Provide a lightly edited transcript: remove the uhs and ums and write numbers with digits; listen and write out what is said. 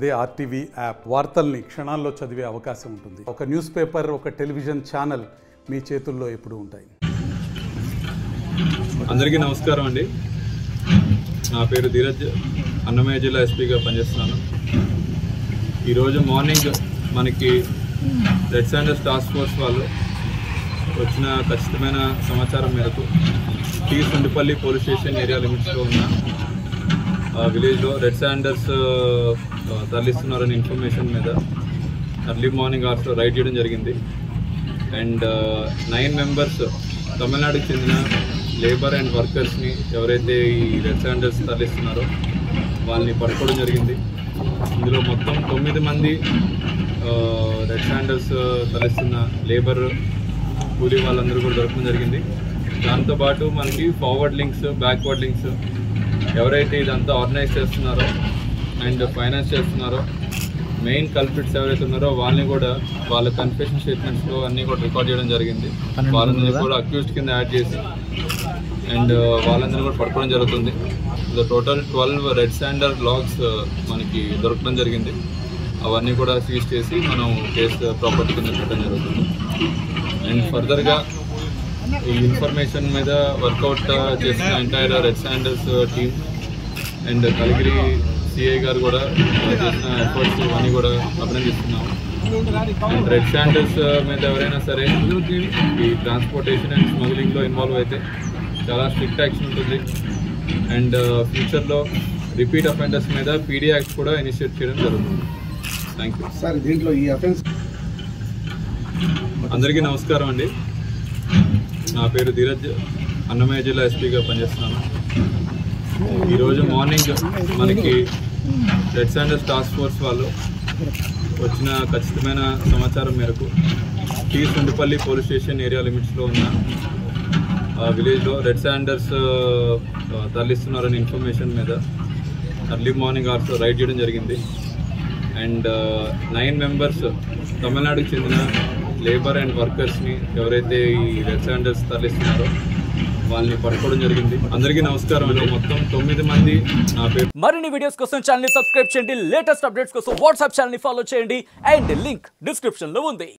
అదే RTV app వార్తల్ని క్షణాల్లో చదివే అవకాశం ఉంటుంది. ఒక న్యూస్ పేపర్, ఒక టెలివిజన్ ఛానల్ మీ చేతుల్లో ఎప్పుడూ ఉంటాయి. అందరికీ నమస్కారం అండి. నా పేరు ధీరజ్, అన్నమయ్య జిల్లా ఎస్పీగా పనిచేస్తున్నాను. ఈరోజు మార్నింగ్ మనకి రెడ్ శాండర్స్ టాస్క్ ఫోర్స్ వాళ్ళు వచ్చిన ఖచ్చితమైన సమాచారం మేరకు T Sundupalli police station area లిమిట్స్లో ఉన్న విలేజ్లో రెడ్ శాండర్స్ తరలిస్తున్నారనే ఇన్ఫర్మేషన్ మీద ఎర్లీ మార్నింగ్ అవర్స్లో రైడ్ చేయడం జరిగింది. అండ్ 9 మెంబర్స్ తమిళనాడుకి చెందిన లేబర్ అండ్ వర్కర్స్ని ఎవరైతే ఈ రెడ్ శాండర్స్ తరలిస్తున్నారో వాళ్ళని పట్టుకోవడం జరిగింది. ఇందులో మొత్తం 9 మంది రెడ్ శాండర్స్ తరలిస్తున్న లేబర్ కూలీ వాళ్ళందరూ కూడా దొరకడం జరిగింది. దాంతోపాటు మనకి ఫార్వర్డ్ లింక్స్, బ్యాక్వర్డ్ లింక్స్ ఎవరైతే ఇదంతా ఆర్గనైజ్ చేస్తున్నారో అండ్ ఫైనాన్స్ చేస్తున్నారో మెయిన్ కల్ప్రిట్స్ ఎవరైతే ఉన్నారో వాళ్ళని కూడా వాళ్ళ కన్ఫెషన్ స్టేట్మెంట్స్లో అన్నీ కూడా రికార్డ్ చేయడం జరిగింది. వాళ్ళందరినీ కూడా అక్యూజ్డ్ కింద యాడ్ చేసి అండ్ వాళ్ళందరినీ కూడా పట్టుకోవడం జరుగుతుంది. టోటల్ 12 రెడ్ శాండర్ లాగ్స్ మనకి దొరకడం జరిగింది. అవన్నీ కూడా సీజ్ చేసి మనం కేసు ప్రాపర్టీ కింద పెట్టడం జరుగుతుంది. అండ్ ఫర్దర్గా ఈ ఇన్ఫర్మేషన్ మీద వర్కౌట్ చేసిన entire red Sanders team and Kaligiri CI గారు కూడా చేసిన ఎఫర్ట్స్ ఇవన్నీ కూడా అభినందిస్తున్నాము. అండ్ రెడ్ శాండర్స్ మీద ఎవరైనా సరే ఈ ట్రాన్స్పోర్టేషన్ అండ్ స్మగ్లింగ్లో ఇన్వాల్వ్ అయితే చాలా స్ట్రిక్ట్ యాక్షన్ ఉంటుంది. అండ్ ఫ్యూచర్లో రిపీట్ అఫెండర్స్ మీద పీడీ యాక్ట్ కూడా ఇనిషియేట్ చేయడం జరుగుతుంది. Thank you sir. దీంట్లో ఈ అఫెన్స్ అందరికీ నమస్కారం అండి. నా పేరు ధీరజ్, అన్నమయ్య జిల్లా ఎస్పీగా పనిచేస్తున్నాను. ఈరోజు మార్నింగ్ మనకి రెడ్ శాండర్స్ టాస్క్ ఫోర్స్ వాళ్ళు వచ్చిన ఖచ్చితమైన సమాచారం మేరకు T Sundupalli police station area లిమిట్స్లో ఉన్న విలేజ్లో రెడ్ శాండర్స్ తరలిస్తున్నారనే ఇన్ఫర్మేషన్ మీద ఎర్లీ మార్నింగ్ అవర్స్లో రైడ్ చేయడం జరిగింది. అండ్ 9 మెంబర్స్ తమిళనాడుకి చెందిన లేబర్ అండ్ వర్కర్స్ని ఎవరైతే ఈ రెడ్ శాండర్స్ తరలిస్తున్నారో వాళ్ళని పట్టుకోవడం జరిగింది. అందరికీ నమస్కారం. మొత్తం 9 మంది. నా పేరు. మరిన్ని వీడియోస్ కోసం ఛానల్ ని సబ్స్క్రైబ్ చేయండి. లేటెస్ట్ అప్డేట్స్ కోసం వాట్సాప్ ఛానల్ ని ఫాలో చేయండి. అండ్ లింక్ డిస్క్రిప్షన్ లో ఉంది.